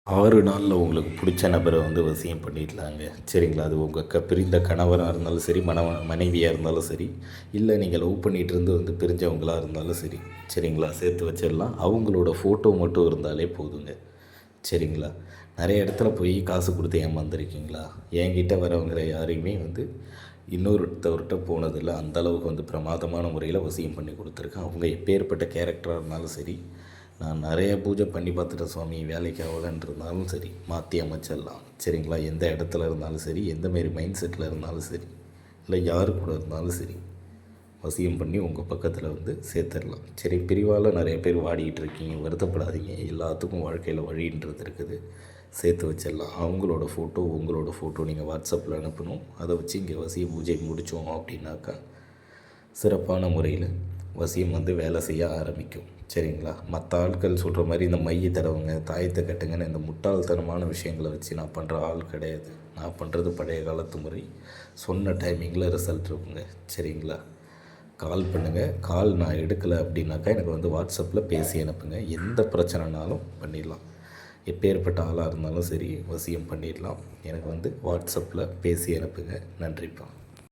6 நாளில் உங்களுக்கு பிடிச்ச நபரை வந்து வசியம் பண்ணிடலாங்க. சரிங்களா? அது உங்கள் பிரிந்த கணவராக இருந்தாலும் சரி, மனைவியாக இருந்தாலும் சரி, இல்லை நீங்கள் லவ் பண்ணிகிட்டு இருந்து வந்து பிரிஞ்சவங்களா இருந்தாலும் சரி, சரிங்களா? சேர்த்து வச்சிடலாம். அவங்களோட ஃபோட்டோ மட்டும் இருந்தாலே போதுங்க. சரிங்களா? நிறைய இடத்துல போய் காசு கொடுத்து ஏமாந்துருக்கீங்களா? என்கிட்ட வரவங்க யாரையுமே வந்து இன்னொருத்தவர்கிட்ட போனதில்லை. அந்தளவுக்கு வந்து பிரமாதமான முறையில் வசியம் பண்ணி கொடுத்துருக்கேன். அவங்க எப்பேற்பட்ட கேரக்டராக இருந்தாலும் சரி, நான் நிறைய பூஜை பண்ணி பார்த்துட்டேன் சுவாமி, வேலைக்கு ஆகலைன்னு சரி, மாற்றி அமைச்சிடலாம். சரிங்களா? எந்த இடத்துல இருந்தாலும் சரி, எந்த மாரி மைண்ட் செட்டில் இருந்தாலும் சரி, இல்லை யார் கூட இருந்தாலும் சரி, வசியம் பண்ணி உங்கள் பக்கத்தில் வந்து சேர்த்துடலாம். சரி, பிரிவால் நிறைய பேர் வாடிக்கிட்டு இருக்கீங்க, வருத்தப்படாதீங்க. எல்லாத்துக்கும் வாழ்க்கையில் வழின்றது இருக்குது. சேர்த்து வச்சிடலாம். அவங்களோட ஃபோட்டோ, உங்களோட ஃபோட்டோ நீங்கள் வாட்ஸ்அப்பில் அனுப்பணும். அதை வச்சு இங்கே வசிய பூஜை முடித்தோம் அப்படின்னாக்கா சிறப்பான முறையில் வசியம் வந்து வேலை செய்ய ஆரம்பிக்கும். சரிங்களா? மற்ற ஆட்கள் சொல்கிற மாதிரி இந்த மைய தடவுங்க, தாயத்தை கட்டுங்கன்னு இந்த முட்டாள்தனமான விஷயங்களை வச்சு நான் பண்ணுற ஆள் கிடையாது. நான் பண்ணுறது பழைய காலத்து முறை. சொன்ன டைமிங்கில் ரிசல்ட் இருக்குங்க. சரிங்களா? கால் பண்ணுங்கள். கால் நான் எடுக்கலை அப்படின்னாக்கா எனக்கு வந்து வாட்ஸ்அப்பில் பேசி அனுப்புங்க. எந்த பிரச்சனைனாலும் பண்ணிடலாம். எப்பேற்பட்ட ஆளாக இருந்தாலும் சரி, வசியம் பண்ணிடலாம். எனக்கு வந்து வாட்ஸ்அப்பில் பேசி அனுப்புங்க. நன்றிப்பா.